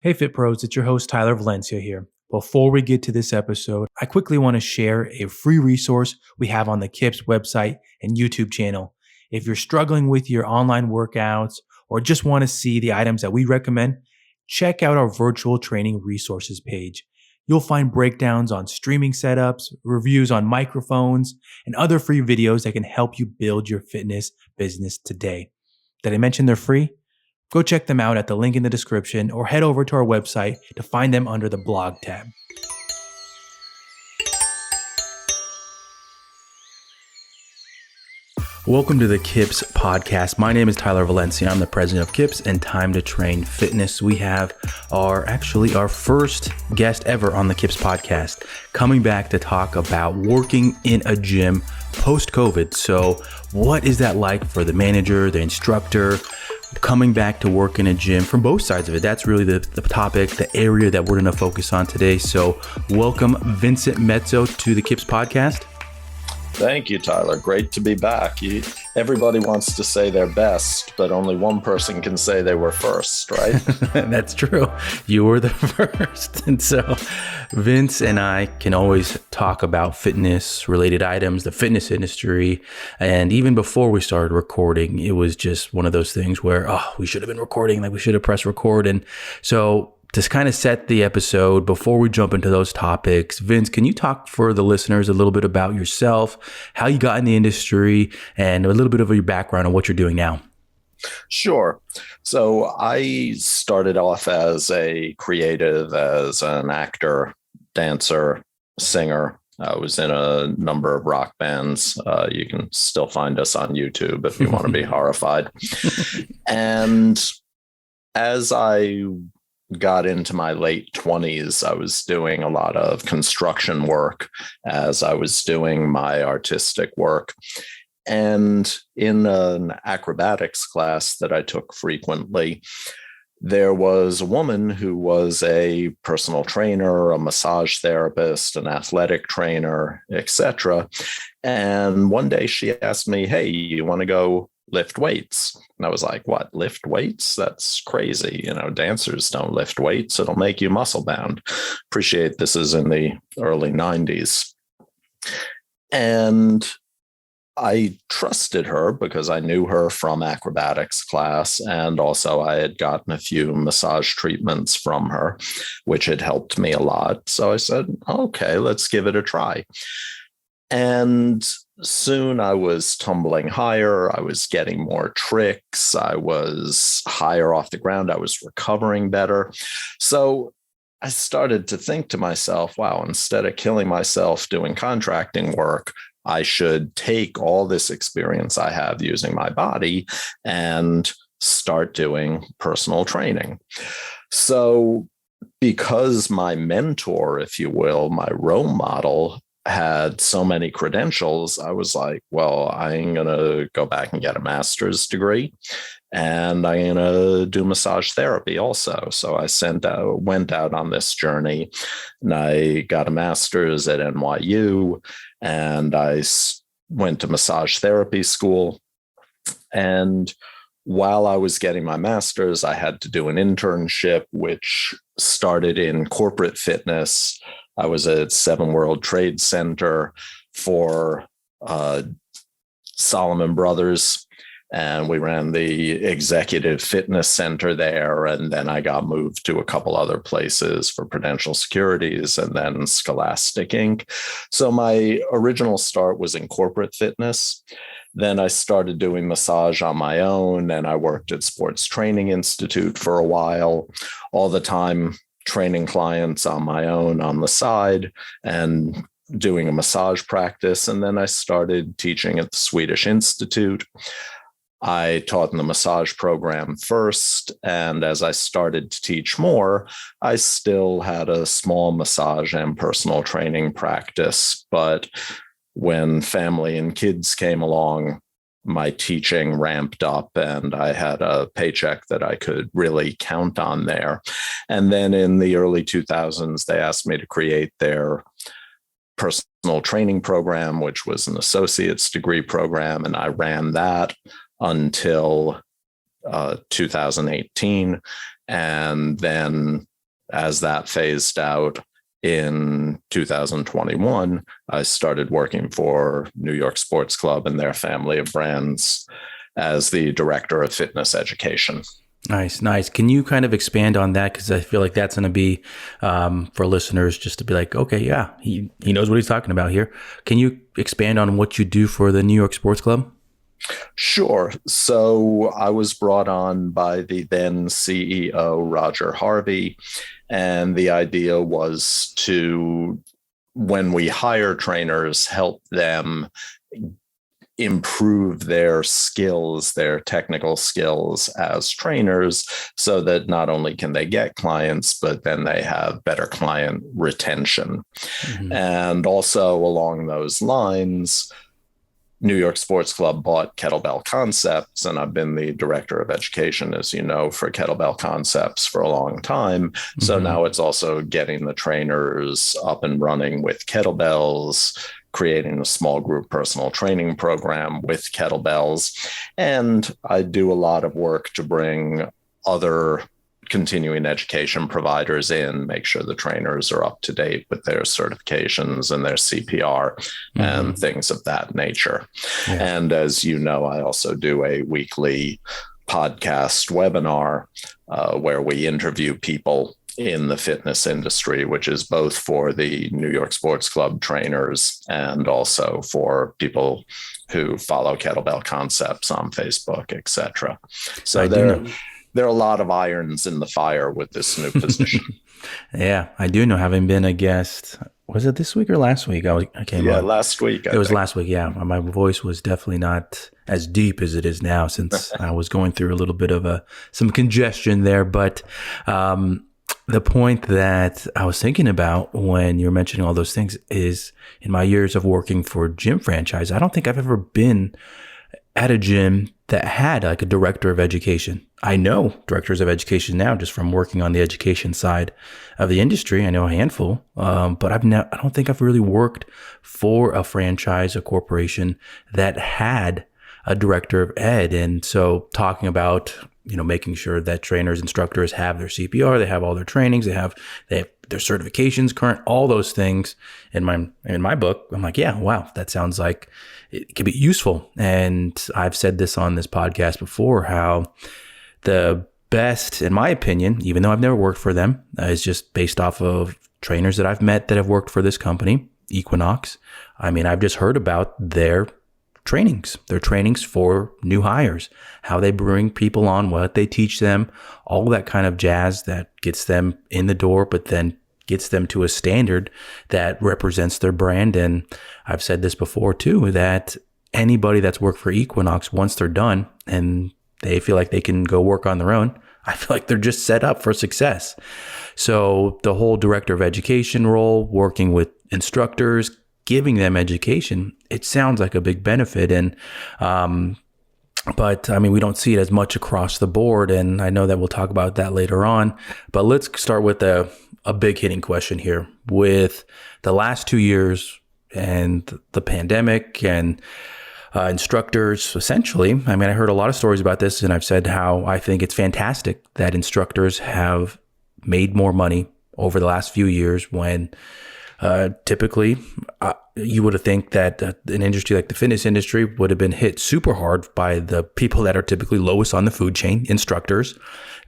Hey Fit Pros, it's your host Tyler Valencia here. Before we get to this episode, I quickly want to share a free resource we have on the KIPS website and YouTube channel. If you're struggling with your online workouts or just want to see the items that we recommend, check out our virtual training resources page. You'll find breakdowns on streaming setups, reviews on microphones, and other free videos that can help you build your fitness business today. Did I mention they're free? Go check them out at the link in the description or head over to our website to find them under the blog tab. Welcome to the KIPS podcast. My name is Tyler Valencia. I'm the president of KIPS and Time to Train Fitness. We have our first guest ever on the KIPS podcast, coming back to talk about working in a gym post-COVID. So what is that like for the manager, the instructor, coming back to work in a gym from both sides of it? That's really the topic, the area that we're going to focus on today. So welcome Vincent Metzo to the KIPS podcast. Thank you, Tyler. Great to be back. Everybody wants to say they're best, but only one person can say they were first, right? That's true. You were the first. And so Vince and I can always talk about fitness related items, the fitness industry. And even before we started recording, it was just one of those things where, we should have been recording, like we should have pressed record. And so to kind of set the episode before we jump into those topics, Vince, can you talk for the listeners a little bit about yourself, how you got in the industry, and a little bit of your background on what you're doing now? Sure. So I started off as a creative, as an actor, dancer, singer. I was in a number of rock bands. You can still find us on YouTube if you want to be horrified. And as I got into my late 20s, I was doing a lot of construction work as I was doing my artistic work. And in an acrobatics class that I took frequently, there was a woman who was a personal trainer, a massage therapist, an athletic trainer, etc. And one day she asked me, "Hey, you want to go lift weights?" And I was like, "What, lift weights? That's crazy. Dancers don't lift weights. It'll make you muscle bound." Appreciate this is in the early 90s. And I trusted her because I knew her from acrobatics class. And also I had gotten a few massage treatments from her, which had helped me a lot. So I said, okay, let's give it a try. And soon I was tumbling higher. I was getting more tricks. I was higher off the ground. I was recovering better. So I started to think to myself, wow, instead of killing myself doing contracting work, I should take all this experience I have using my body and start doing personal training. So because my mentor, if you will, my role model, had so many credentials, I was like, well, I'm going to go back and get a master's degree, and I'm going to do massage therapy also. So I went out on this journey, and I got a master's at NYU, and I went to massage therapy school. And while I was getting my master's, I had to do an internship, which started in corporate fitness. I was at Seven World Trade Center for Solomon Brothers, and we ran the executive fitness center there. And then I got moved to a couple other places for Prudential Securities and then Scholastic Inc. So my original start was in corporate fitness. Then I started doing massage on my own, and I worked at Sports Training Institute for a while, all the time training clients on my own on the side and doing a massage practice. And then I started teaching at the Swedish Institute. I taught in the massage program first, and as I started to teach more, I still had a small massage and personal training practice. But when family and kids came along, my teaching ramped up, and I had a paycheck that I could really count on there. And then in the early 2000s, they asked me to create their personal training program, which was an associate's degree program, and I ran that until 2018. And then as that phased out in 2021, I started working for New York Sports Club and their family of brands as the director of fitness education. Nice, nice. Can you kind of expand on that? Because I feel like that's going to be for listeners just to be like, okay, yeah, he knows what he's talking about here. Can you expand on what you do for the New York Sports Club? Sure. So I was brought on by the then CEO, Roger Harvey, and the idea was to, when we hire trainers, help them improve their skills, their technical skills as trainers, so that not only can they get clients, but then they have better client retention. Mm-hmm. And also along those lines, New York Sports Club bought Kettlebell Concepts, and I've been the director of education, as you know, for Kettlebell Concepts for a long time. Mm-hmm. So now it's also getting the trainers up and running with kettlebells, creating a small group personal training program with kettlebells. And I do a lot of work to bring other continuing education providers in, make sure the trainers are up to date with their certifications and their CPR mm-hmm. and things of that nature. Yeah. And as you know, I also do a weekly podcast webinar where we interview people in the fitness industry, which is both for the New York Sports Club trainers and also for people who follow Kettlebell Concepts on Facebook, etc. So there are a lot of irons in the fire with this new position. Yeah, I do know, having been a guest. Was it this week or last week? I came on. Last week. It was last week. Yeah, my voice was definitely not as deep as it is now, since I was going through a little bit of some congestion there. But the point that I was thinking about when you're mentioning all those things is, in my years of working for gym franchise, I don't think I've ever been at a gym that had like a director of education. I know directors of education now just from working on the education side of the industry. I know a handful, but I don't think I've really worked for a franchise, a corporation that had a director of ed. And so talking about, making sure that trainers, instructors have their CPR, they have all their trainings, they have their certifications current, all those things in my book. I'm like, yeah, wow, that sounds like it could be useful. And I've said this on this podcast before, how the best, in my opinion, even though I've never worked for them, is just based off of trainers that I've met that have worked for this company, Equinox. I mean, I've just heard about their trainings for new hires, how they bring people on, what they teach them, all that kind of jazz that gets them in the door, but then gets them to a standard that represents their brand. And I've said this before too, that anybody that's worked for Equinox, once they're done and they feel like they can go work on their own, I feel like they're just set up for success. So the whole director of education role, working with instructors, giving them education, it sounds like a big benefit. And, but I mean, we don't see it as much across the board. And I know that we'll talk about that later on, but let's start with a big hitting question here. With the last 2 years and the pandemic and instructors, essentially, I mean, I heard a lot of stories about this, and I've said how I think it's fantastic that instructors have made more money over the last few years when typically you would have think that an industry like the fitness industry would have been hit super hard by the people that are typically lowest on the food chain, instructors,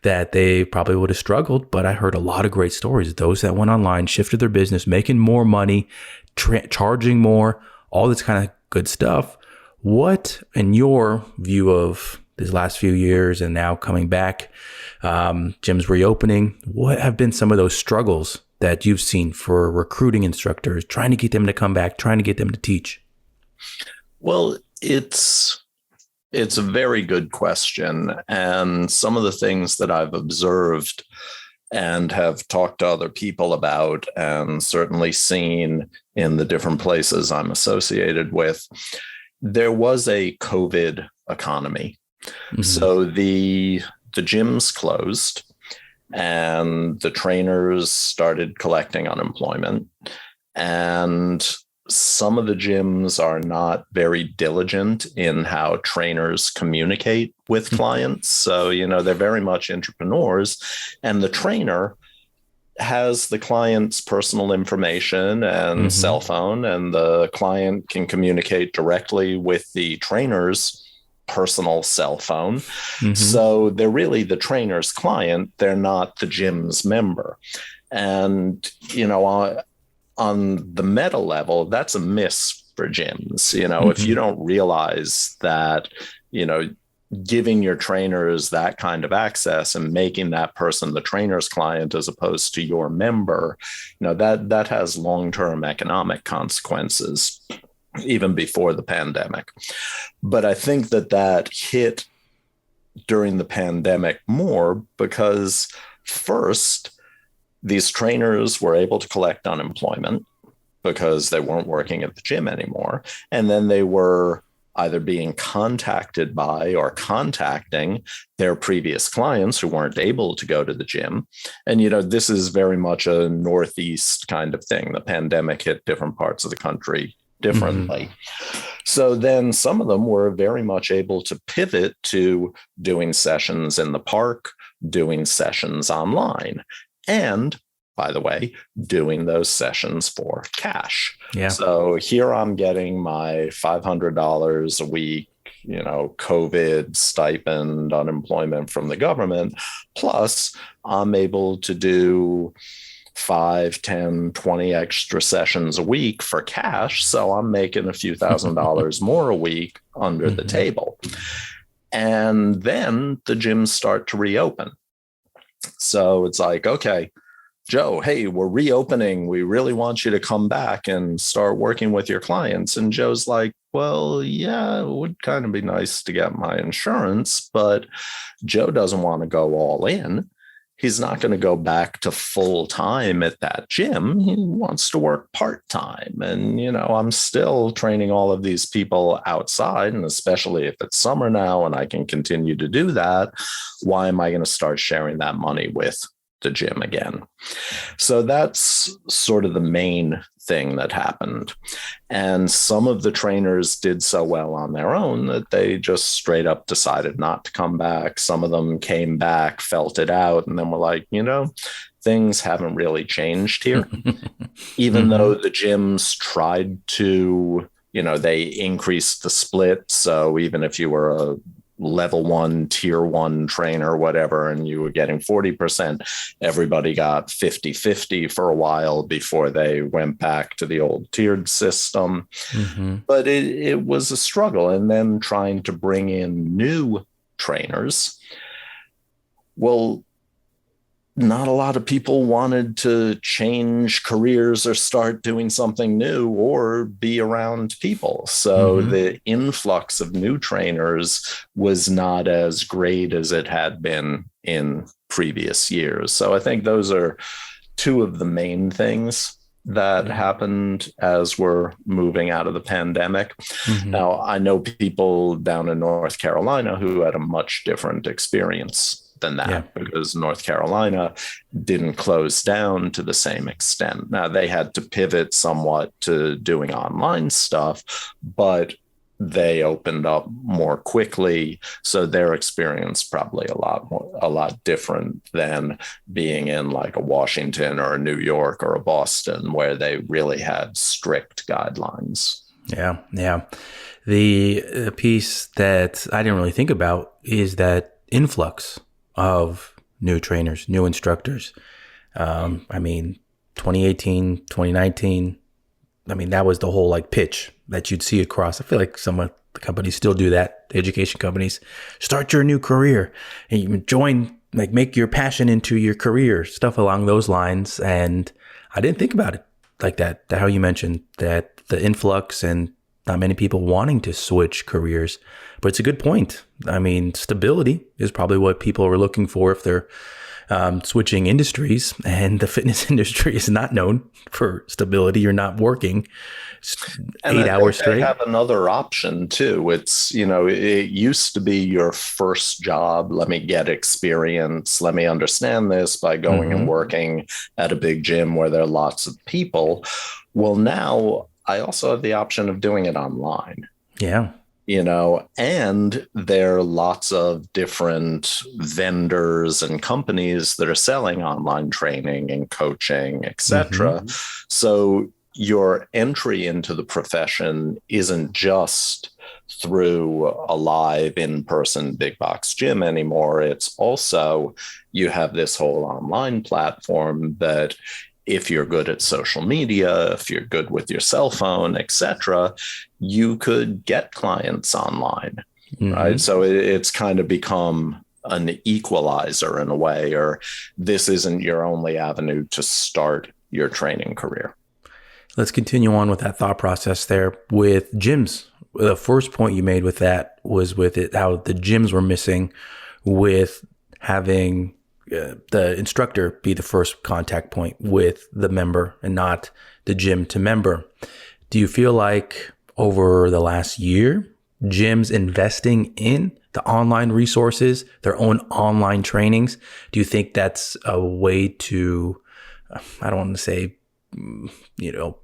that they probably would have struggled. But I heard a lot of great stories. Those that went online, shifted their business, making more money, charging more, all this kind of good stuff. What, in your view of these last few years and now coming back, gyms reopening, what have been some of those struggles that you've seen for recruiting instructors, trying to get them to come back, trying to get them to teach? Well, it's a very good question. And some of the things that I've observed and have talked to other people about, and certainly seen in the different places I'm associated with, there was a COVID economy. Mm-hmm. So the gyms closed, and the trainers started collecting unemployment. And some of the gyms are not very diligent in how trainers communicate with clients. So, they're very much entrepreneurs. And the trainer has the client's personal information and Mm-hmm. cell phone, and the client can communicate directly with the trainer's personal cell phone. Mm-hmm. So they're really the trainer's client. They're not the gym's member. And, on the meta level, that's a miss for gyms. If you Mm-hmm. don't realize that, you know, giving your trainers that kind of access and making that person the trainer's client as opposed to your member, that has long-term economic consequences even before the pandemic. But I think that hit during the pandemic more because first, these trainers were able to collect unemployment because they weren't working at the gym anymore. And then they were either being contacted by or contacting their previous clients who weren't able to go to the gym. And, this is very much a Northeast kind of thing. The pandemic hit different parts of the country differently. So then some of them were very much able to pivot to doing sessions in the park, doing sessions online. And by the way, doing those sessions for cash. Yeah. So here I'm getting my $500 a week, COVID stipend, unemployment from the government. Plus, I'm able to do 5, 10, 20 extra sessions a week for cash. So I'm making a few $1,000s more a week under the table. And then the gyms start to reopen. So it's like, okay, Joe, hey, we're reopening. We really want you to come back and start working with your clients. And Joe's like, well, yeah, it would kind of be nice to get my insurance, but Joe doesn't want to go all in. He's not going to go back to full time at that gym. He wants to work part time. And, I'm still training all of these people outside. And especially if it's summer now and I can continue to do that, why am I going to start sharing that money with the gym again? So that's sort of the main thing that happened. And some of the trainers did so well on their own that they just straight up decided not to come back. Some of them came back, felt it out, and then were like, things haven't really changed here. Even though the gyms tried to, they increased the split. So even if you were a level 1, tier 1 trainer, whatever, and you were getting 40%, everybody got 50-50 for a while before they went back to the old tiered system. But it was a struggle. And then trying to bring in new trainers. Well, not a lot of people wanted to change careers or start doing something new or be around people. So the influx of new trainers was not as great as it had been in previous years. So I think those are two of the main things that happened as we're moving out of the pandemic. Now, I know people down in North Carolina who had a much different experience than that because North Carolina didn't close down to the same extent. Now, they had to pivot somewhat to doing online stuff, but they opened up more quickly. So their experience probably a lot different than being in like a Washington or a New York or a Boston where they really had strict guidelines. Yeah. The piece that I didn't really think about is that influx of new trainers, new instructors. 2018, 2019, that was the whole pitch that you'd see across. I feel like some of the companies still do that. The education companies, start your new career and you join, make your passion into your career, stuff along those lines. And I didn't think about it like that, how you mentioned that the influx and not many people wanting to switch careers, but it's a good point. Stability is probably what people are looking for if they're switching industries, and the fitness industry is not known for stability. You're not working 8 hours straight. They have another option too. It's, it used to be your first job. Let me get experience. Let me understand this by going and working at a big gym where there are lots of people. Well, now I also have the option of doing it online. Yeah. And there are lots of different vendors and companies that are selling online training and coaching, etc. Mm-hmm. So your entry into the profession isn't just through a live in-person big box gym anymore. It's also, you have this whole online platform that, if you're good at social media, if you're good with your cell phone, etc., you could get clients online, right? Mm-hmm. So it's kind of become an equalizer in a way, or this isn't your only avenue to start your training career. Let's continue on with that thought process there with gyms. The first point you made with that was with it, how the gyms were missing with having the instructor be the first contact point with the member and not the gym to member. Do you feel like over the last year, gyms investing in the online resources, their own online trainings, do you think that's a way to, I don't want to say,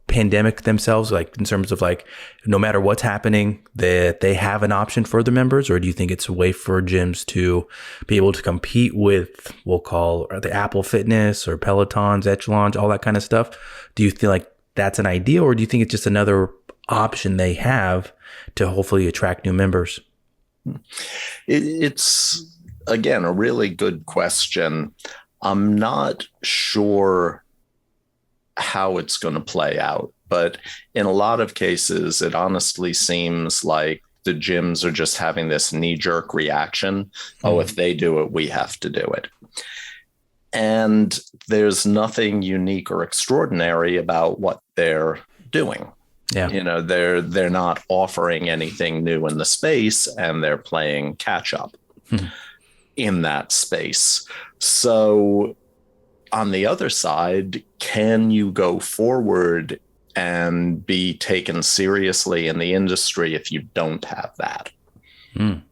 pandemic themselves, like in terms of like, no matter what's happening, that they have an option for the members? Or do you think it's a way for gyms to be able to compete with, we'll call the Apple Fitness or Pelotons, Echelons, all that kind of stuff? Do you feel like that's an idea, or do you think it's just another option they have to hopefully attract new members? It's, again, a really good question. I'm not sure how it's going to play out, but in a lot of cases, it honestly seems like the gyms are just having this knee-jerk reaction. Mm-hmm. Oh, if they do it, we have to do it. And there's nothing unique or extraordinary about what they're doing. Yeah. They're not offering anything new in the space, and they're playing catch up in that space. So on the other side, can you go forward and be taken seriously in the industry if you don't have that?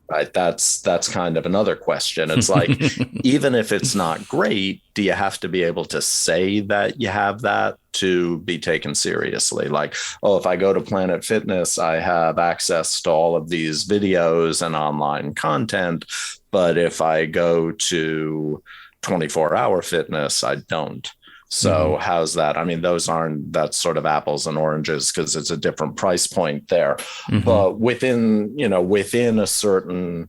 Right. That's kind of another question. It's like, even if it's not great, do you have to be able to say that you have that to be taken seriously? Like, oh, if I go to Planet Fitness, I have access to all of these videos and online content. But if I go to 24-hour fitness, I don't. So how's that? I mean, that's sort of apples and oranges, because it's a different price point there. But within a certain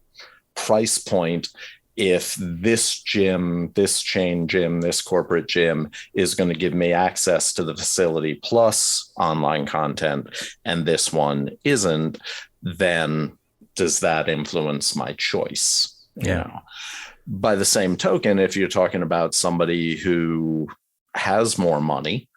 price point, if this gym, this chain gym, this corporate gym is going to give me access to the facility plus online content, and this one isn't, then does that influence my choice? Yeah. By the same token, if you're talking about somebody who has more money,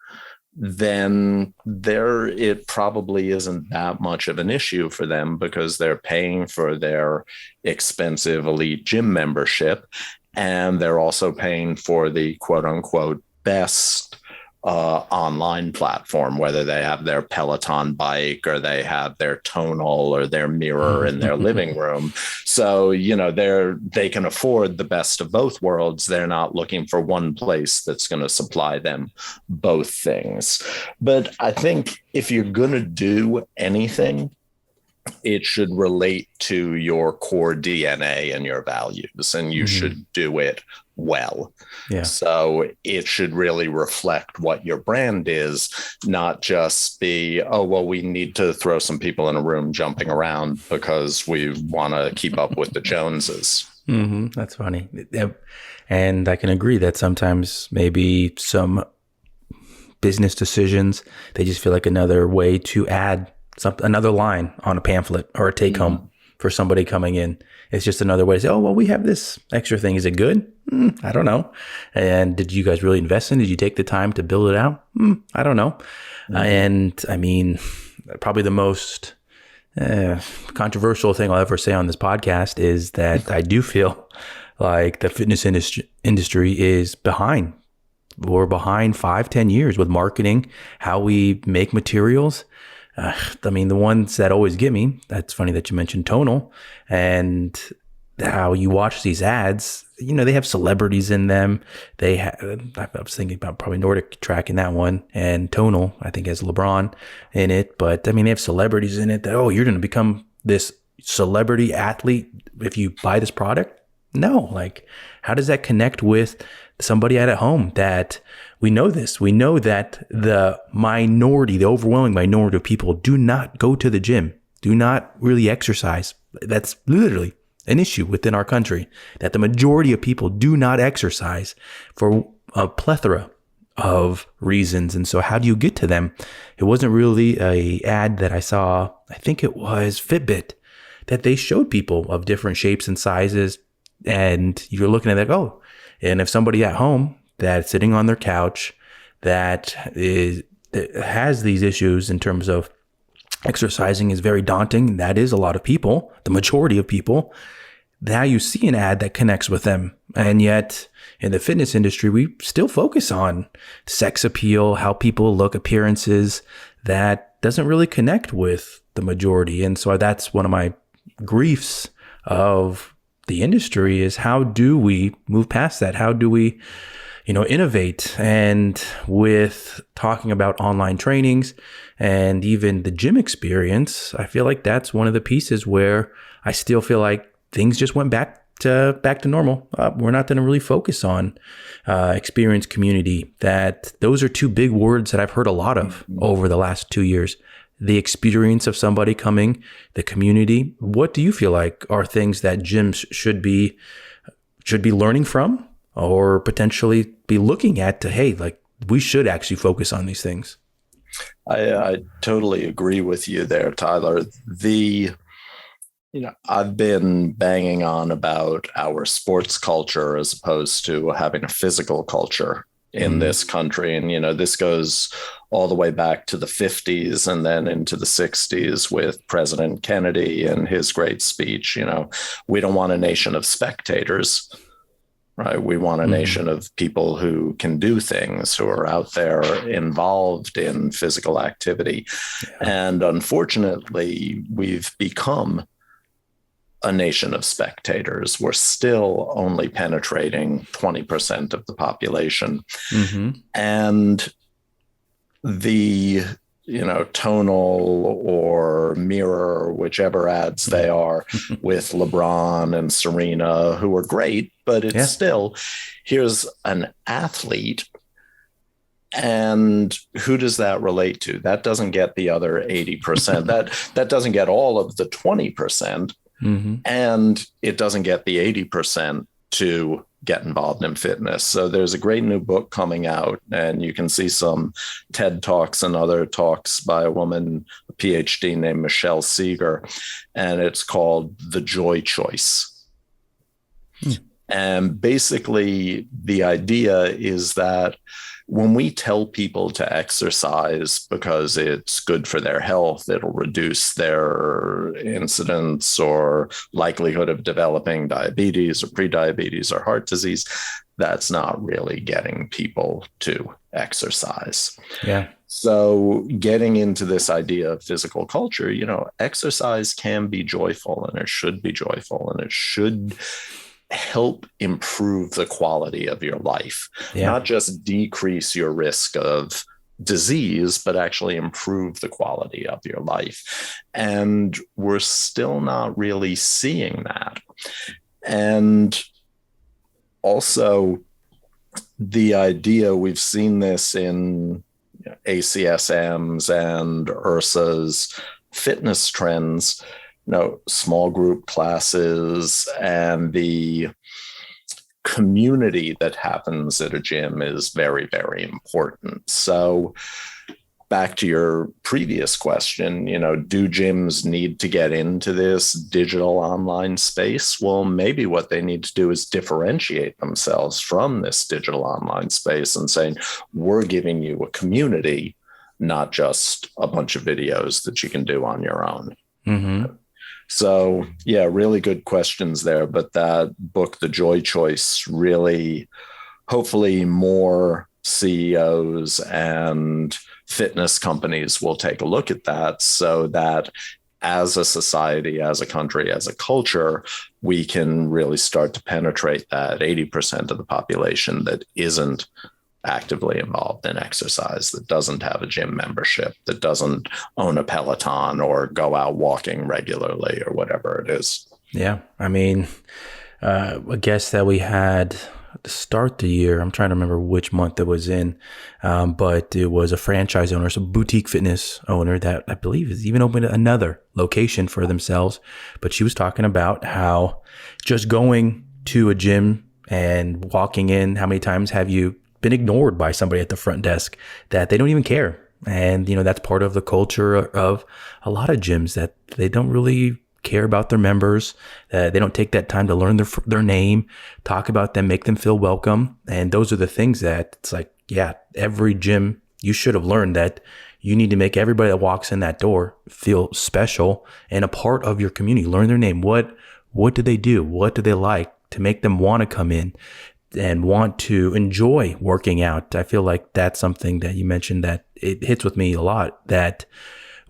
then it probably isn't that much of an issue for them, because they're paying for their expensive elite gym membership, and they're also paying for the quote unquote best online platform, whether they have their Peloton bike or they have their tonal or their mirror in their living room. So, they can afford the best of both worlds. They're not looking for one place that's going to supply them both things. But I think if you're going to do anything, it should relate to your core DNA and your values, and you should do it well. Yeah. So it should really reflect what your brand is, not just be, oh, well, we need to throw some people in a room jumping around because we want to keep up with the Joneses. That's funny. And I can agree that sometimes maybe some business decisions, they just feel like another way to add another line on a pamphlet or a take home for somebody coming in. It's just another way to say, oh, well, we have this extra thing. Is it good? I don't know. And did you guys really invest in it? Did you take the time to build it out? I don't know. And I mean, probably the most controversial thing I'll ever say on this podcast is that I do feel like the fitness industry is behind. We're behind 5-10 years with marketing, how we make materials. I mean, the ones that always get me, that's funny that you mentioned Tonal, and how you watch these ads, they have celebrities in them. I was thinking about probably Nordic Track in that one, and Tonal, I think, has LeBron in it. But I mean, they have celebrities in it that, oh, you're going to become this, celebrity athlete if you buy this product? No. Like, how does that connect with somebody at home that we know this? We know that the overwhelming minority of people do not go to the gym, do not really exercise. That's literally an issue within our country, that the majority of people do not exercise for a plethora of reasons. And so how do you get to them? It wasn't really a ad that I saw. I think it was Fitbit, that they showed people of different shapes and sizes. And you're looking at it, oh, and if somebody at home that's sitting on their couch that has these issues in terms of exercising is very daunting. That is a lot of people, the majority of people. Now you see an ad that connects with them. And yet in the fitness industry, we still focus on sex appeal, how people look, appearances. That doesn't really connect with the majority. And so that's one of my griefs of the industry, is how do we move past that? How do we innovate? And with talking about online trainings and even the gym experience, I feel like that's one of the pieces where I still feel like things just went back to normal. We're not going to really focus on experience, community. That those are two big words that I've heard a lot of over the last 2 years. The experience of somebody coming, the community. What do you feel like are things that gyms should be learning from, or potentially be looking at to, hey, like, we should actually focus on these things? I totally agree with you there, Tyler. I've been banging on about our sports culture as opposed to having a physical culture in this country. And, this goes all the way back to the 50s and then into the 60s with President Kennedy and his great speech. We don't want a nation of spectators, right? We want a nation of people who can do things, who are out there involved in physical activity. Yeah. And unfortunately, we've become a nation of spectators. We're still only penetrating 20% of the population. And the tonal or mirror, whichever ads they are, with LeBron and Serena, who are great, but it's still, here's an athlete. And who does that relate to? That doesn't get the other 80%. That doesn't get all of the 20%. And it doesn't get the 80% to get involved in fitness. So there's a great new book coming out, and you can see some TED Talks and other talks by a woman, a PhD named Michelle Seeger, and it's called The Joy Choice. And basically the idea is that when we tell people to exercise because it's good for their health, it'll reduce their incidence or likelihood of developing diabetes or prediabetes or heart disease, that's not really getting people to exercise. Yeah. So getting into this idea of physical culture, exercise can be joyful, and it should be joyful, and it should help improve the quality of your life, not just decrease your risk of disease, but actually improve the quality of your life. And we're still not really seeing that. And also the idea, we've seen this in ACSM's and URSA's fitness trends, small group classes, and the community that happens at a gym is very, very important. So back to your previous question, do gyms need to get into this digital online space? Well, maybe what they need to do is differentiate themselves from this digital online space and saying, we're giving you a community, not just a bunch of videos that you can do on your own. So, really good questions there. But that book, The Joy Choice, really, hopefully more CEOs and fitness companies will take a look at that, so that as a society, as a country, as a culture, we can really start to penetrate that 80% of the population that isn't actively involved in exercise, that doesn't have a gym membership, that doesn't own a Peloton or go out walking regularly or whatever it is. Yeah. I mean, a guest that we had to start the year, I'm trying to remember which month it was in, but it was a franchise owner, so boutique fitness owner that I believe has even opened another location for themselves. But she was talking about how just going to a gym and walking in, how many times have you been ignored by somebody at the front desk that they don't even care? And, that's part of the culture of a lot of gyms, that they don't really care about their members. They don't take that time to learn their name, talk about them, make them feel welcome. And those are the things that it's like, yeah, every gym, you should have learned that you need to make everybody that walks in that door feel special and a part of your community. Learn their name. What do they do? What do they like to make them want to come in and want to enjoy working out? I feel like that's something that you mentioned that it hits with me a lot, that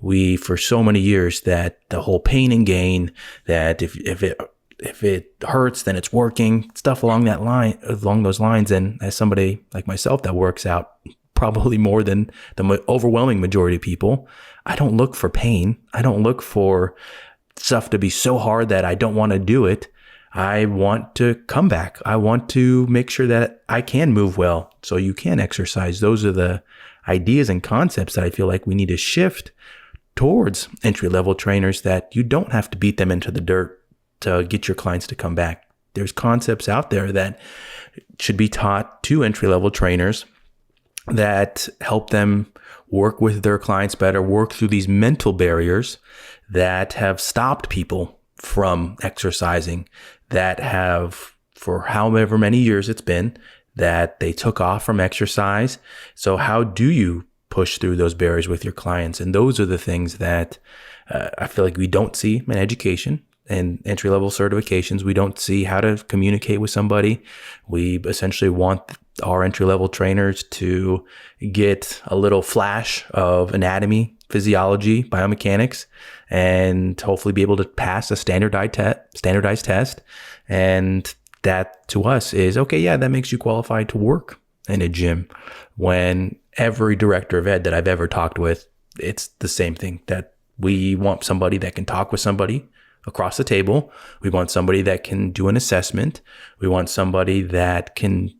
we, for so many years, that the whole pain and gain, that if it hurts, then it's working, stuff along those lines. And as somebody like myself that works out probably more than the overwhelming majority of people, I don't look for pain. I don't look for stuff to be so hard that I don't want to do it. I want to come back. I want to make sure that I can move well so you can exercise. Those are the ideas and concepts that I feel like we need to shift towards entry-level trainers, that you don't have to beat them into the dirt to get your clients to come back. There's concepts out there that should be taught to entry-level trainers that help them work with their clients better, work through these mental barriers that have stopped people from exercising, that have, for however many years it's been, that they took off from exercise. So how do you push through those barriers with your clients? And those are the things that I feel like we don't see in education and entry-level certifications. We don't see how to communicate with somebody. We essentially want our entry-level trainers to get a little flash of anatomy, physiology, biomechanics, and hopefully be able to pass a standardized test. And that to us is, okay, yeah, that makes you qualified to work in a gym. When every director of ed that I've ever talked with, it's the same thing, that we want somebody that can talk with somebody across the table. We want somebody that can do an assessment. We want somebody that can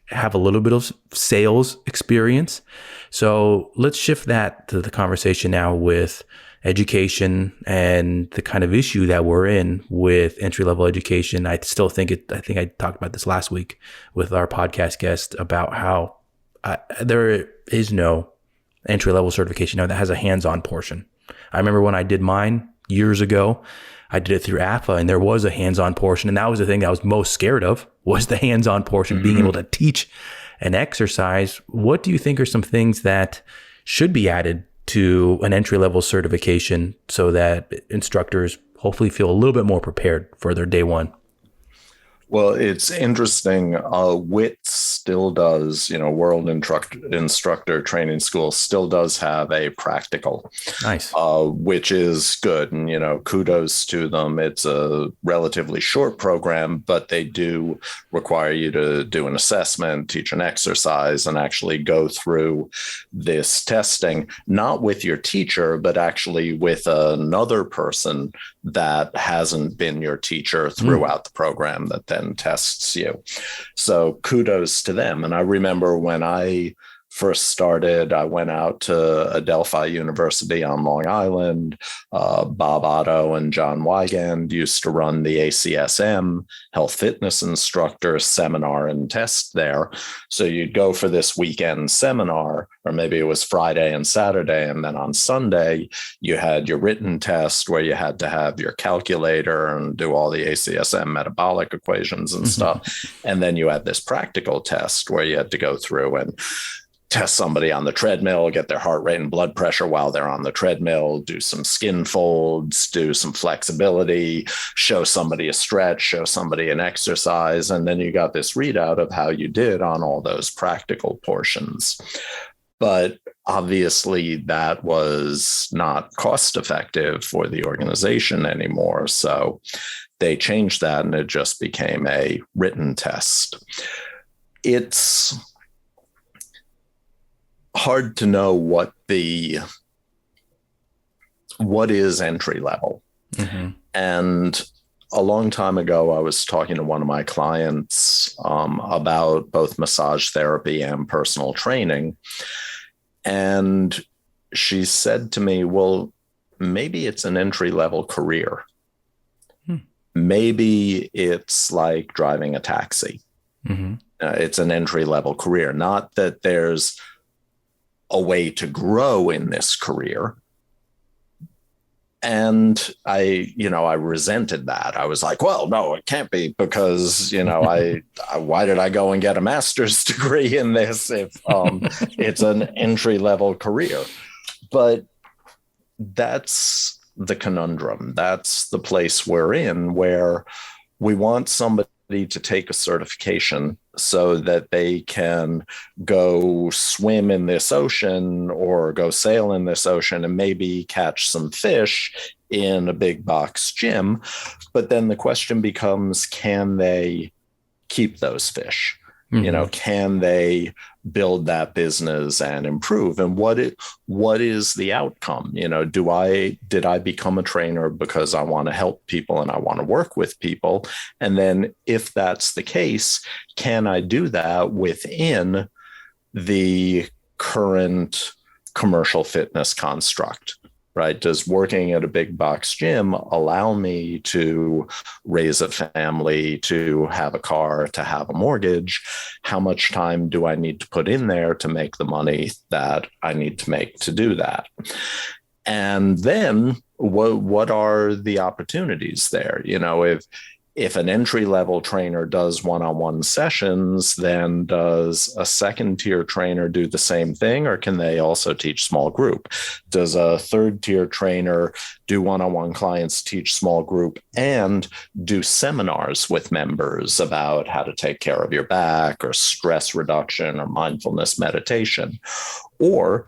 have a little bit of sales experience. So let's shift that to the conversation now with education and the kind of issue that we're in with entry-level education. I think I talked about this last week with our podcast guest about how there is no entry-level certification now that has a hands-on portion. I remember when I did mine years ago, I did it through APA, and there was a hands-on portion. And that was the thing that I was most scared of, was the hands-on portion, being able to teach an exercise. What do you think are some things that should be added to an entry-level certification so that instructors hopefully feel a little bit more prepared for their day one? Well, it's interesting. WIT still does, World Instructor Training School still does have a practical. Nice. Which is good. And, kudos to them. It's a relatively short program, but they do require you to do an assessment, teach an exercise, and actually go through this testing, not with your teacher, but actually with another person that hasn't been your teacher throughout the program that then tests you. So kudos to them. And I remember when I first started, I went out to Adelphi University on Long Island. Bob Otto and John Wigand used to run the ACSM health fitness instructor seminar and test there. So you'd go for this weekend seminar, or maybe it was Friday and Saturday. And then on Sunday, you had your written test where you had to have your calculator and do all the ACSM metabolic equations and stuff. And then you had this practical test where you had to go through and test somebody on the treadmill, get their heart rate and blood pressure while they're on the treadmill, do some skin folds, do some flexibility, show somebody a stretch, show somebody an exercise. And then you got this readout of how you did on all those practical portions. But obviously that was not cost effective for the organization anymore. So they changed that and it just became a written test. It's hard to know what is entry level. Mm-hmm. And a long time ago, I was talking to one of my clients about both massage therapy and personal training. And she said to me, well, maybe it's an entry level career. Maybe it's like driving a taxi. Mm-hmm. It's an entry level career. Not that there's a way to grow in this career. And I resented that. I was like, well, no, it can't be, because, why did I go and get a master's degree in this if it's an entry level career? But that's the conundrum. That's the place we're in, where we want somebody to take a certification so that they can go swim in this ocean or go sail in this ocean and maybe catch some fish in a big box gym. But then the question becomes, can they keep those fish? Mm-hmm. Can they build that business and improve? And what is the outcome? Did I become a trainer because I want to help people and I want to work with people? And then if that's the case, can I do that within the current commercial fitness construct? Right? Does working at a big box gym allow me to raise a family, to have a car, to have a mortgage? How much time do I need to put in there to make the money that I need to make to do that? And then what are the opportunities there? If an entry-level trainer does one-on-one sessions, then does a second-tier trainer do the same thing, or can they also teach small group? Does a third-tier trainer do one-on-one clients, teach small group, and do seminars with members about how to take care of your back or stress reduction or mindfulness meditation? Or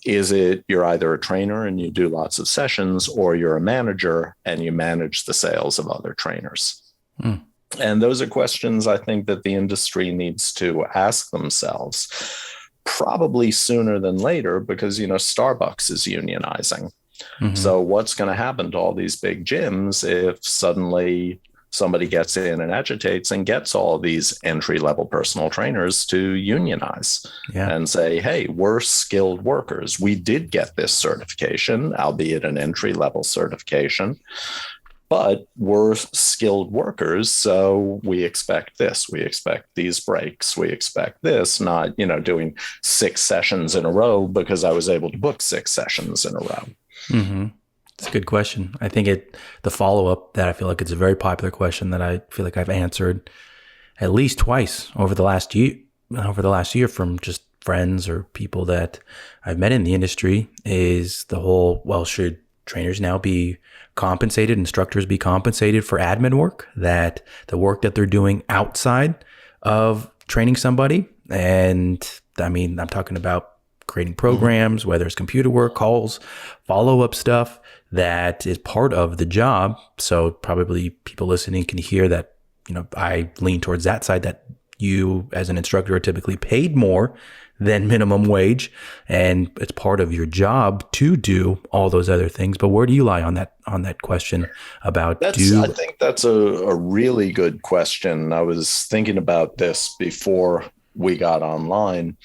is it you're either a trainer and you do lots of sessions, or you're a manager and you manage the sales of other trainers? Mm. And those are questions I think that the industry needs to ask themselves, probably sooner than later, because, Starbucks is unionizing. Mm-hmm. So what's going to happen to all these big gyms if suddenly somebody gets in and agitates and gets all these entry-level personal trainers to unionize and say, hey, we're skilled workers. We did get this certification, albeit an entry-level certification, but we're skilled workers, so we expect this. We expect these breaks. We expect this, not, doing 6 sessions in a row because I was able to book 6 sessions in a row. Mm-hmm. It's a good question. I think the follow-up that I feel like it's a very popular question that I feel like I've answered at least twice over the last year from just friends or people that I've met in the industry is the whole, well, should trainers now be compensated, instructors be compensated for admin work, that the work that they're doing outside of training somebody? And I mean, I'm talking about creating programs, whether it's computer work, calls, follow-up stuff that is part of the job. So probably people listening can hear that, I lean towards that side, that you as an instructor are typically paid more than minimum wage, and it's part of your job to do all those other things. But where do you lie on that question about I think that's a really good question. I was thinking about this before we got online.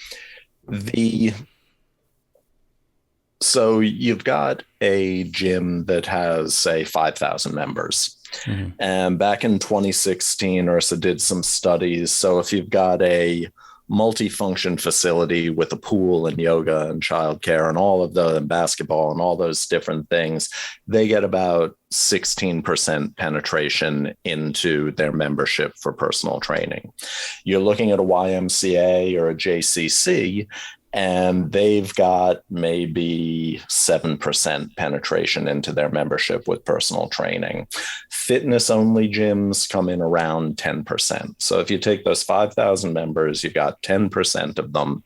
So you've got a gym that has, say, 5,000 members. Mm-hmm. And back in 2016, URSA did some studies. So if you've got a multifunction facility with a pool and yoga and childcare and all of and basketball and all those different things, they get about 16% penetration into their membership for personal training. You're looking at a YMCA or a JCC, and they've got maybe 7% penetration into their membership with personal training. Fitness-only gyms come in around 10%. So if you take those 5,000 members, you've got 10% of them.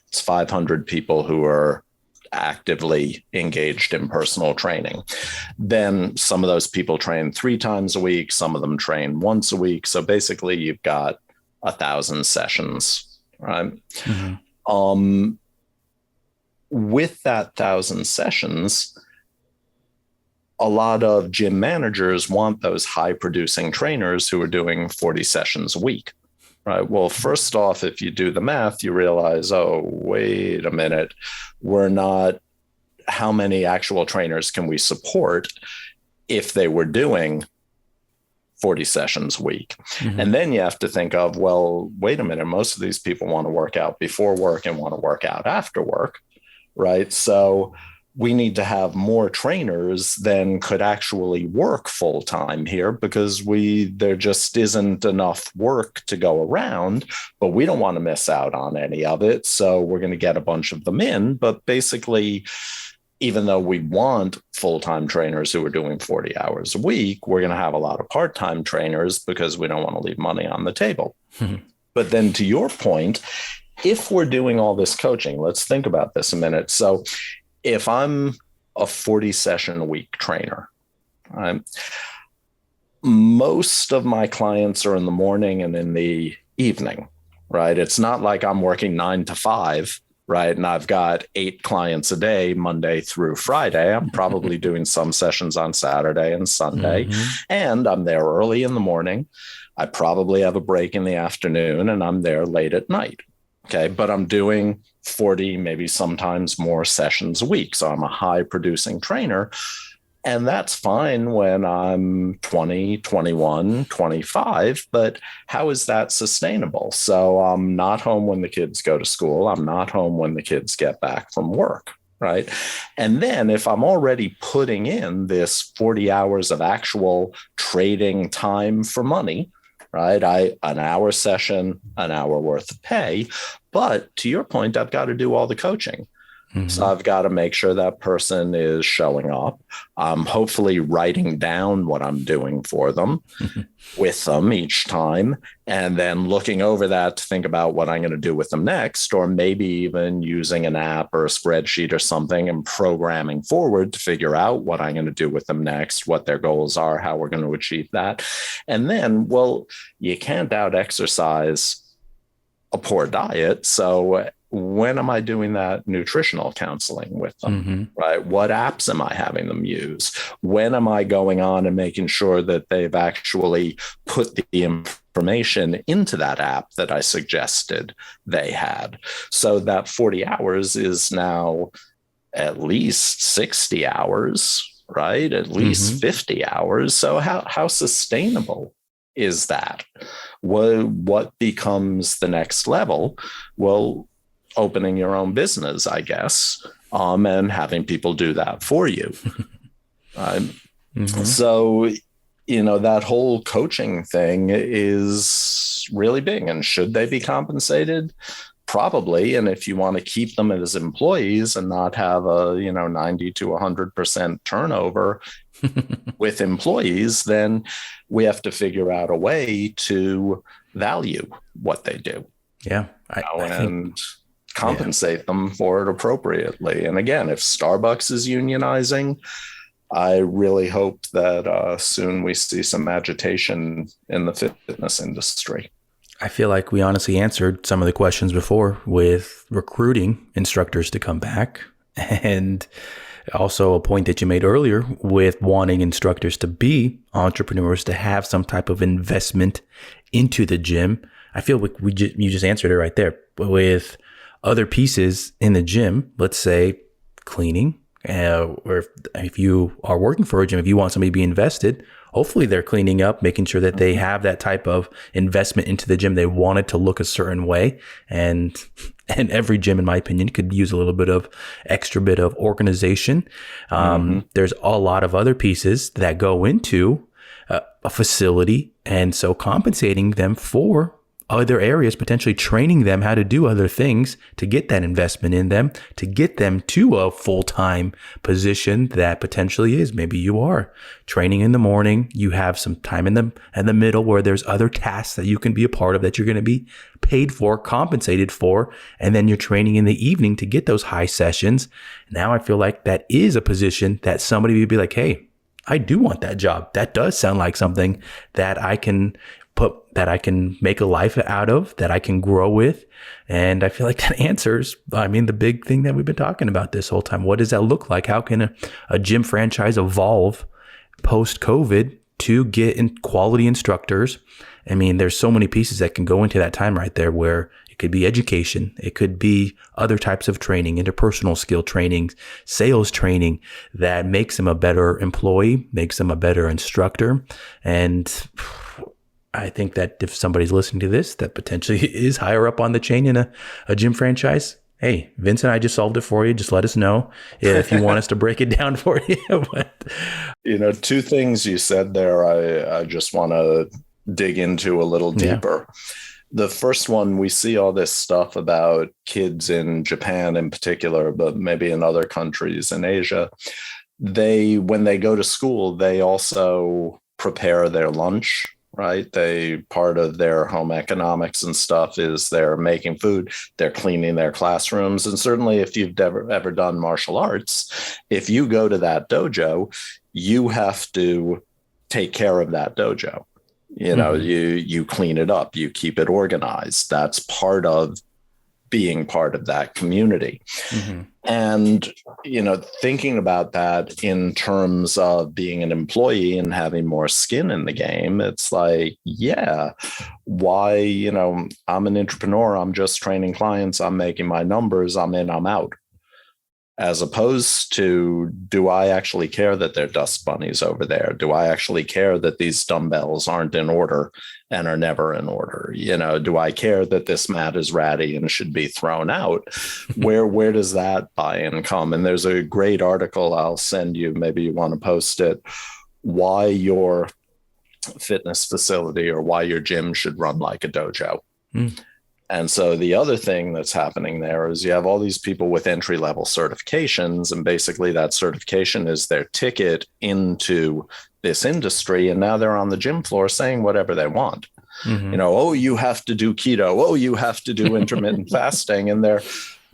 It's 500 people who are actively engaged in personal training. Then some of those people train 3 times a week. Some of them train once a week. So basically, you've got 1,000 sessions, right? Mm-hmm. with that 1,000 sessions, a lot of gym managers want those high producing trainers who are doing 40 sessions a week, right? Well, first off, if you do the math, you realize, oh, wait a minute, how many actual trainers can we support if they were doing 40 sessions a week? Mm-hmm. And then you have to think of, well, wait a minute, most of these people want to work out before work and want to work out after work, right? So we need to have more trainers than could actually work full time here, because there just isn't enough work to go around, but we don't want to miss out on any of it. So we're going to get a bunch of them in. But basically, even though we want full-time trainers who are doing 40 hours a week, we're going to have a lot of part-time trainers because we don't want to leave money on the table. But then to your point, if we're doing all this coaching, let's think about this a minute. So if I'm a 40 session a week trainer, most of my clients are in the morning and in the evening, right? It's not like I'm working 9 to 5, right? And I've got 8 clients a day, Monday through Friday. I'm probably doing some sessions on Saturday and Sunday, and I'm there early in the morning. I probably have a break in the afternoon, and I'm there late at night. Okay, but I'm doing 40, maybe sometimes more sessions a week. So I'm a high producing trainer. And that's fine when I'm 20, 21, 25. But how is that sustainable? So I'm not home when the kids go to school. I'm not home when the kids get back from work, right? And then if I'm already putting in this 40 hours of actual trading time for money, right? An hour session, an hour worth of pay. But to your point, I've got to do all the coaching. So I've got to make sure that person is showing up. I'm hopefully writing down what I'm doing for them with them each time, and then looking over that to think about what I'm going to do with them next, or maybe even using an app or a spreadsheet or something and programming forward to figure out what I'm going to do with them next, what their goals are, how we're going to achieve that. And then, well, you can't out exercise a poor diet. So when am I doing that nutritional counseling with them, right? What apps am I having them use? When am I going on and making sure that they've actually put the information into that app that I suggested they had? So that 40 hours is now at least 60 hours, right? At least 50 hours. So how sustainable is that? What becomes the next level? Well, opening your own business, I guess, and having people do that for you. So, that whole coaching thing is really big. And should they be compensated? Probably. And if you want to keep them as employees and not have a 90 to 100% turnover with employees, then we have to figure out a way to value what they do. Yeah. I think compensate them for it appropriately. And again, if Starbucks is unionizing, I really hope that soon we see some agitation in the fitness industry. I feel like we honestly answered some of the questions before with recruiting instructors to come back, and also a point that you made earlier with wanting instructors to be entrepreneurs, to have some type of investment into the gym. I feel like you just answered it right there with other pieces in the gym, let's say cleaning, or if you are working for a gym, if you want somebody to be invested, hopefully they're cleaning up, making sure that they have that type of investment into the gym. They want it to look a certain way. And every gym, in my opinion, could use a little bit of extra bit of organization. There's a lot of other pieces that go into a facility. And so compensating them for other areas, potentially training them how to do other things to get that investment in them, to get them to a full-time position that potentially is. Maybe you are training in the morning, you have some time in the middle where there's other tasks that you can be a part of that you're going to be paid for, compensated for, and then you're training in the evening to get those high sessions. Now I feel like that is a position that somebody would be like, hey, I do want that job. That does sound like something that I can that I can make a life out of, that I can grow with. And I feel like that answers, the big thing that we've been talking about this whole time. What does that look like? How can a gym franchise evolve post-COVID to get in quality instructors? There's so many pieces that can go into that time right there, where it could be education, it could be other types of training, interpersonal skill training, sales training that makes them a better employee, makes them a better instructor. And I think that if somebody's listening to this that potentially is higher up on the chain in a gym franchise, hey, Vincent, I just solved it for you. Just let us know if you want us to break it down for you. But, two things you said there, I just want to dig into a little deeper. Yeah. The first one, we see all this stuff about kids in Japan in particular, but maybe in other countries in Asia. When they go to school, they also prepare their lunch, right? Part of their home economics and stuff is they're making food, they're cleaning their classrooms. And certainly if you've ever done martial arts, if you go to that dojo, you have to take care of that dojo. You clean it up, you keep it organized. That's part of being part of that community. Mm-hmm. And, thinking about that in terms of being an employee and having more skin in the game, it's like, why, I'm an entrepreneur, I'm just training clients, I'm making my numbers, I'm in, I'm out. As opposed to, do I actually care that there are dust bunnies over there? Do I actually care that these dumbbells aren't in order and are never in order? Do I care that this mat is ratty and should be thrown out? Where does that buy-in come? And there's a great article I'll send you, maybe you want to post it, why your fitness facility or why your gym should run like a dojo. And so the other thing that's happening there is you have all these people with entry-level certifications, and basically that certification is their ticket into this industry. And now they're on the gym floor saying whatever they want. Mm-hmm. You have to do keto. You have to do intermittent fasting. And they're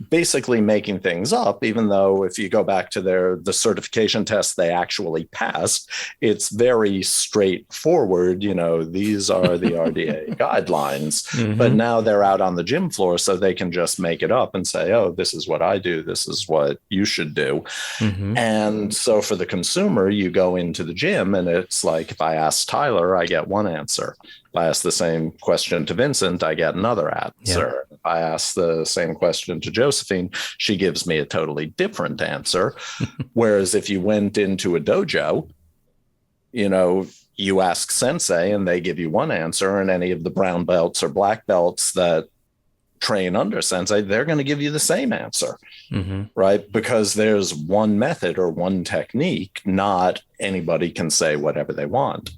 basically making things up, even though if you go back to the certification test they actually passed, it's very straightforward. These are the RDA guidelines, mm-hmm. But now they're out on the gym floor, so they can just make it up and say, oh, this is what I do, this is what you should do. Mm-hmm. And so for the consumer, you go into the gym and it's like, if I ask Tyler, I get one answer. If I ask the same question to Vincent, I get another answer. Yeah. If I ask the same question to Josephine, she gives me a totally different answer. Whereas if you went into a dojo, you ask sensei and they give you one answer, and any of the brown belts or black belts that train under sensei, they're going to give you the same answer, mm-hmm. right? Because there's one method or one technique, not anybody can say whatever they want.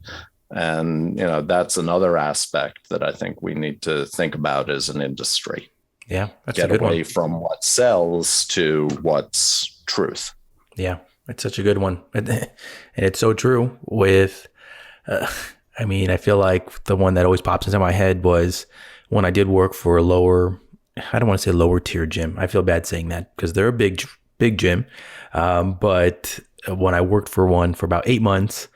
And, that's another aspect that I think we need to think about as an industry. Yeah. That's Get a good away one. from what sells to what's truth. Yeah. It's such a good one. And it's so true with, I feel like the one that always pops into my head was when I did work for a I don't want to say lower tier gym. I feel bad saying that because they're a big gym. But when I worked for one for about 8 months,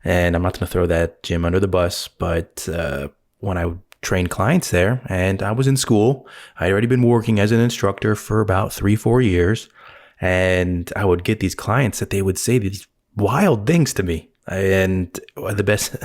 and I'm not going to throw that gym under the bus, but when I trained clients there and I was in school, I had already been working as an instructor for about 3-4 years. And I would get these clients that they would say these wild things to me. And the best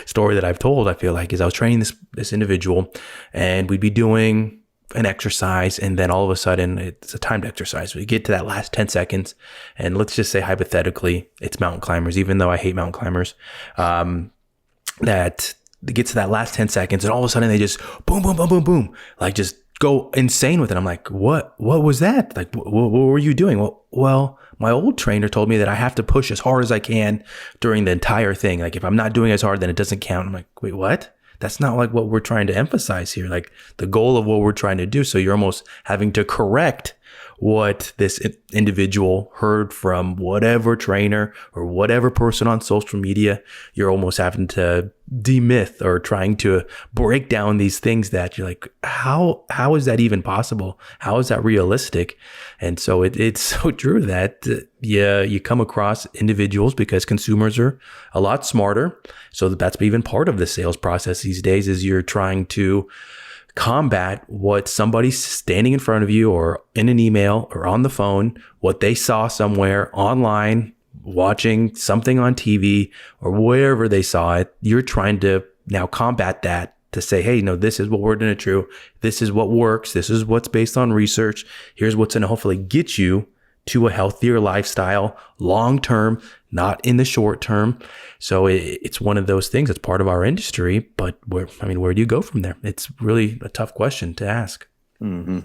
story that I've told, I feel like, is I was training this individual and we'd be doing an exercise, and then all of a sudden it's a timed exercise. We get to that last 10 seconds, and let's just say hypothetically it's mountain climbers, even though I hate mountain climbers, that it gets to that last 10 seconds and all of a sudden they just boom, boom, boom, boom, boom, like just go insane with it. I'm like, what was that? Like, what were you doing? Well, my old trainer told me that I have to push as hard as I can during the entire thing. Like if I'm not doing as hard, then it doesn't count. I'm like, wait, what? That's not like what we're trying to emphasize here, like the goal of what we're trying to do. So you're almost having to correct what this individual heard from whatever trainer or whatever person on social media. You're almost having to demyth or trying to break down these things that you're like, how is that even possible? How is that realistic? And so it's so true that you come across individuals, because consumers are a lot smarter. So that's even part of the sales process these days, is you're trying to combat what somebody standing in front of you or in an email or on the phone, what they saw somewhere online, watching something on TV or wherever they saw it. You're trying to now combat that to say, hey, no, this is what we're going to do. This is what works. This is what's based on research. Here's what's going to hopefully get you to a healthier lifestyle long-term, not in the short term. So it's one of those things that's part of our industry, but where do you go from there? It's really a tough question to ask. Mm-hmm.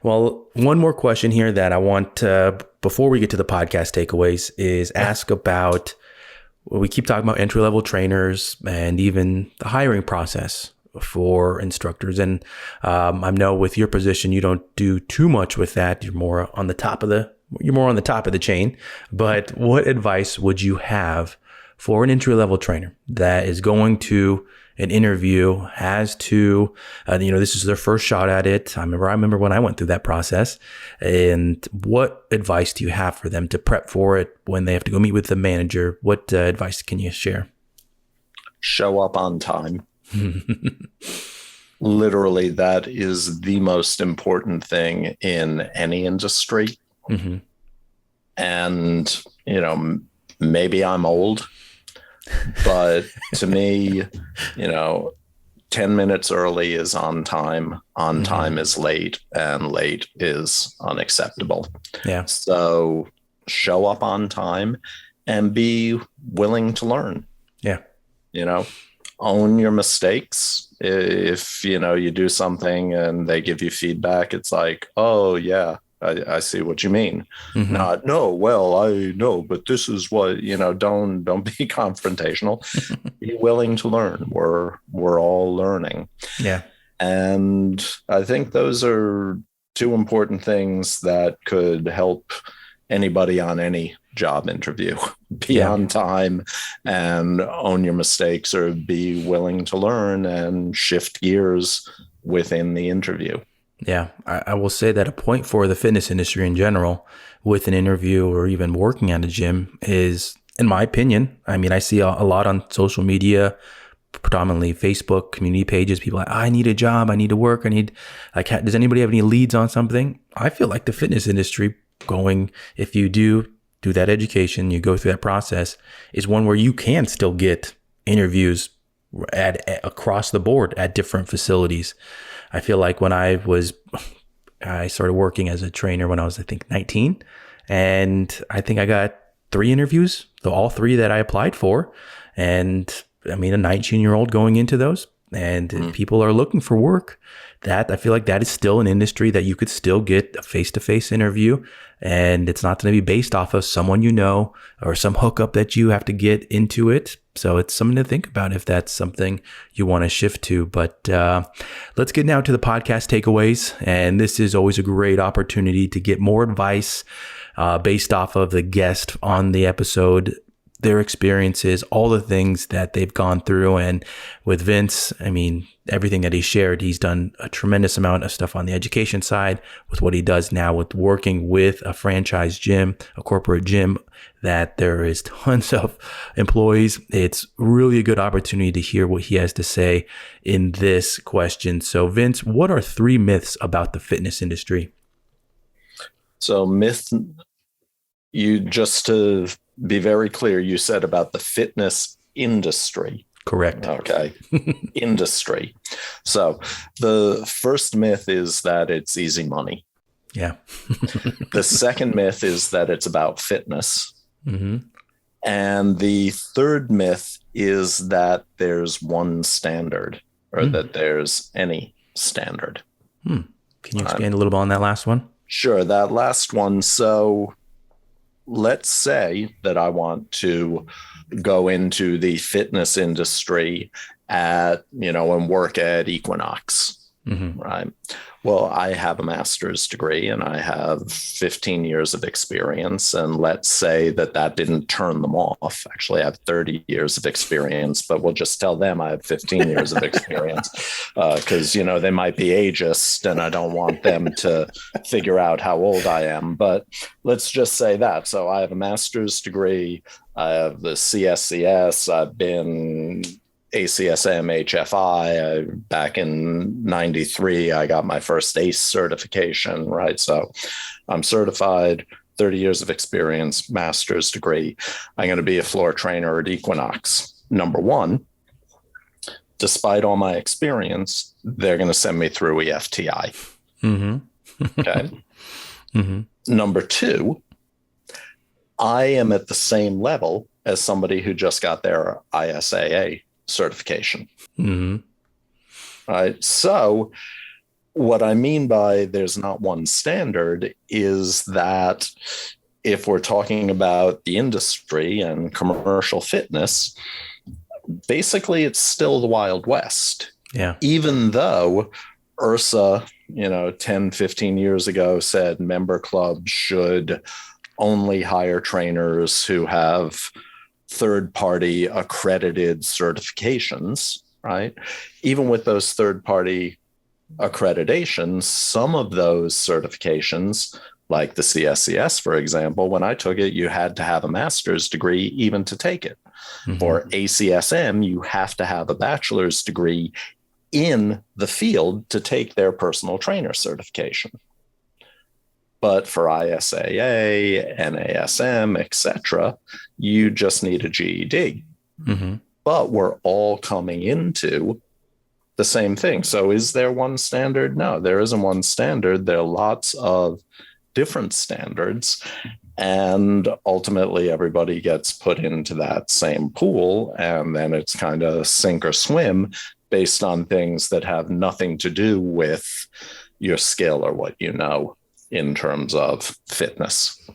Well, one more question here that I want before we get to the podcast takeaways is ask about, we keep talking about entry-level trainers and even the hiring process for instructors. And I know with your position, you don't do too much with that. You're more on the top of the chain. But what advice would you have for an entry-level trainer that is going to an interview, has to, this is their first shot at it. I remember when I went through that process. And what advice do you have for them to prep for it when they have to go meet with the manager? What advice can you share? Show up on time. Literally, that is the most important thing in any industry. Mm-hmm. And, maybe I'm old, but to me, 10 minutes early is on time. On time is late, and late is unacceptable. Yeah. So show up on time and be willing to learn. Yeah. Own your mistakes. If, you do something and they give you feedback, it's like, oh, yeah, I see what you mean. Mm-hmm. Not, no, well, I know, but this is what, don't be confrontational. Be willing to learn. We're all learning. Yeah. And I think those are two important things that could help anybody on any job interview. Be on time and own your mistakes, or be willing to learn and shift gears within the interview. Yeah, I will say that a point for the fitness industry in general with an interview or even working at a gym is, in my opinion, I see a lot on social media, predominantly Facebook community pages. People are like, I need a job, I need to work, does anybody have any leads on something? I feel like the fitness industry if you do that education, you go through that process, is one where you can still get interviews across the board at different facilities. I feel like when I started working as a trainer when I was, 19, and I think I got 3 interviews, all 3 that I applied for. And a 19-year-old going into those, and people are looking for work. That I feel like that is still an industry that you could still get a face-to-face interview, and it's not going to be based off of someone or some hookup that you have to get into it. So it's something to think about if that's something you want to shift to. But let's get now to the podcast takeaways. And this is always a great opportunity to get more advice based off of the guest on the episode, their experiences, all the things that they've gone through. And with Vince, everything that he shared, he's done a tremendous amount of stuff on the education side with what he does now with working with a franchise gym, a corporate gym, that there is tons of employees. It's really a good opportunity to hear what he has to say in this question. So Vince, what are 3 myths about the fitness industry? So just to be very clear, you said about the fitness industry. Correct. Okay. Industry. So the first myth is that it's easy money. Yeah. The second myth is that it's about fitness. Mm-hmm. And the third myth is that there's one standard, or that there's any standard. Can you expand a little bit on that last one? Sure. That last one. So let's say that I want to go into the fitness industry and work at Equinox. Right. Well, I have a master's degree and I have 15 years of experience. And let's say that didn't turn them off. Actually, I have 30 years of experience, but we'll just tell them I have 15 years of experience because, they might be ageist and I don't want them to figure out how old I am. But let's just say that. So I have a master's degree. I have the CSCS. I've been ACSM, HFI. Back in 93, I got my first ACE certification, right? So I'm certified, 30 years of experience, master's degree. I'm going to be a floor trainer at Equinox. Number one, despite all my experience, they're going to send me through EFTI. Okay. Number two, I am at the same level as somebody who just got their ISAA certification. Right. So what I mean by there's not one standard is that if we're talking about the industry and commercial fitness, basically it's still the Wild West. Yeah. Even though IRSA, 10, 15 years ago said member clubs should only hire trainers who have third-party accredited certifications, right? Even with those third-party accreditations, some of those certifications, like the CSCS, for example, when I took it, you had to have a master's degree even to take it. For ACSM, you have to have a bachelor's degree in the field to take their personal trainer certification. But for ISAA, NASM, etc., you just need a GED. But we're all coming into the same thing. So is there one standard? No, there isn't one standard. There are lots of different standards. And ultimately, everybody gets put into that same pool. And then it's kind of sink or swim based on things that have nothing to do with your skill or what you know in terms of fitness.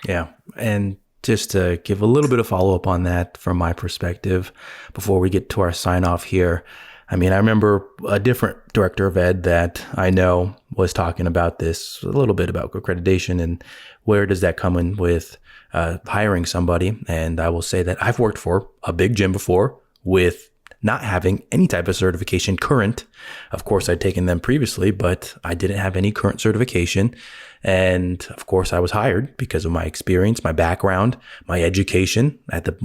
Yeah. And just to give a little bit of follow-up on that from my perspective before we get to our sign-off here. I mean, I remember a different director of ed that I know was talking about this, a little bit about accreditation and where does that come in with hiring somebody. And I will say that I've worked for a big gym before with not having any type of certification current. Of course, I'd taken them previously, but I didn't have any current certification. And of course, I was hired because of my experience, my background, my education. At the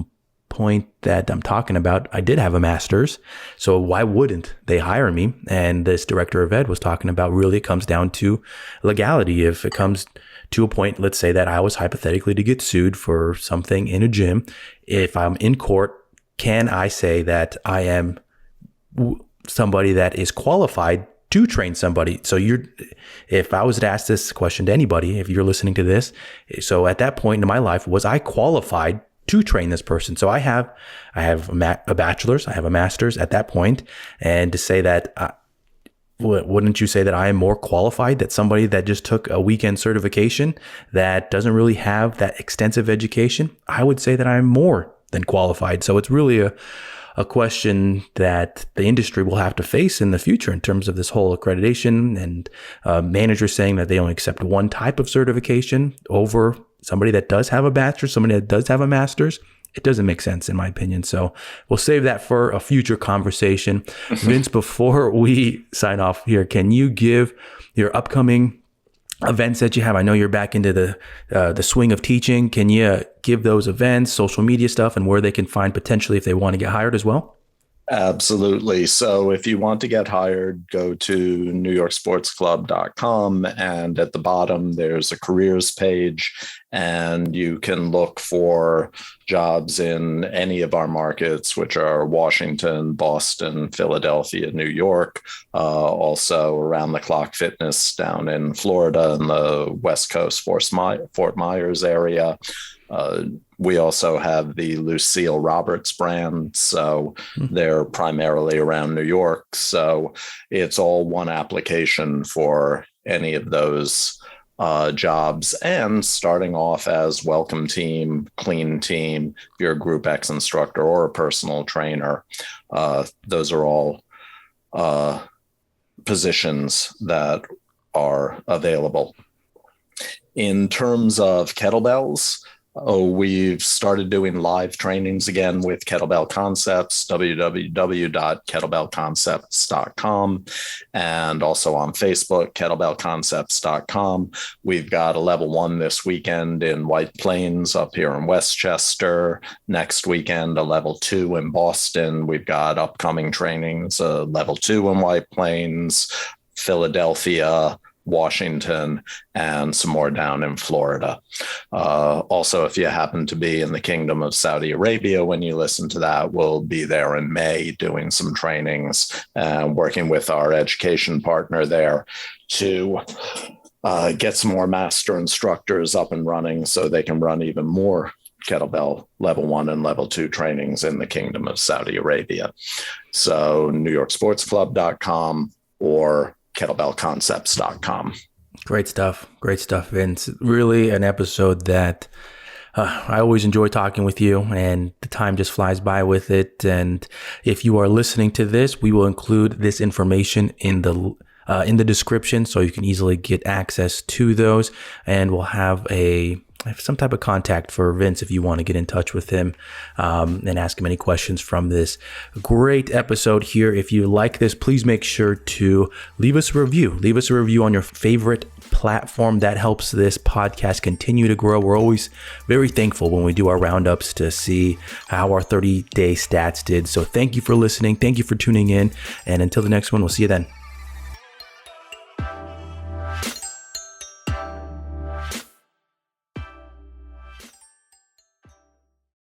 point that I'm talking about, I did have a master's. So why wouldn't they hire me? And this director of ed was talking about really it comes down to legality. If it comes to a point, let's say that I was hypothetically to get sued for something in a gym. If I'm in court, can I say that I am somebody that is qualified to train somebody? So if I was to ask this question to anybody, if you're listening to this, so at that point in my life, was I qualified to train this person? So I have a bachelor's, I have a master's at that point, and to say that, wouldn't you say that I am more qualified than somebody that just took a weekend certification that doesn't really have that extensive education? I would say that I'm more than qualified. So it's really a question that the industry will have to face in the future in terms of this whole accreditation and managers saying that they only accept one type of certification over somebody that does have a bachelor's, somebody that does have a master's. It doesn't make sense in my opinion. So we'll save that for a future conversation. Vince, before we sign off here, can you give your upcoming events that you have? I know you're back into the swing of teaching. Can you give those events, social media stuff, and where they can find potentially if they want to get hired as well? Absolutely. So if you want to get hired, go to newyorksportsclub.com, and at the bottom there's a careers page, and you can look for jobs in any of our markets, which are Washington, Boston, Philadelphia, New York, also around the clock fitness down in Florida and the West Coast, Fort Myers area. We also have the Lucille Roberts brand, so they're primarily around New York. So it's all one application for any of those jobs, and starting off as welcome team, clean team, if you're a Group X instructor or a personal trainer. Those are all positions that are available. In terms of kettlebells, we've started doing live trainings again with Kettlebell Concepts, www.kettlebellconcepts.com, and also on Facebook, kettlebellconcepts.com. We've got a level 1 this weekend in White Plains up here in Westchester. Next weekend, a level 2 in Boston. We've got upcoming trainings, level 2 in White Plains, Philadelphia, Washington, and some more down in Florida. Also, if you happen to be in the Kingdom of Saudi Arabia when you listen to that, we'll be there in May doing some trainings and working with our education partner there to get some more master instructors up and running so they can run even more kettlebell level 1 and level 2 trainings in the Kingdom of Saudi Arabia. So NewYorkSportsClub.com or kettlebellconcepts.com. Great stuff, Vince. Really an episode that I always enjoy talking with you, and the time just flies by with it. And if you are listening to this, we will include this information in the description so you can easily get access to those, and we'll have some type of contact for Vince if you want to get in touch with him and ask him any questions from this great episode here. If you like this, please make sure to leave us a review. Leave us a review on your favorite platform. That helps this podcast continue to grow. We're always very thankful when we do our roundups to see how our 30-day stats did. So thank you for listening. Thank you for tuning in. And until the next one, we'll see you then.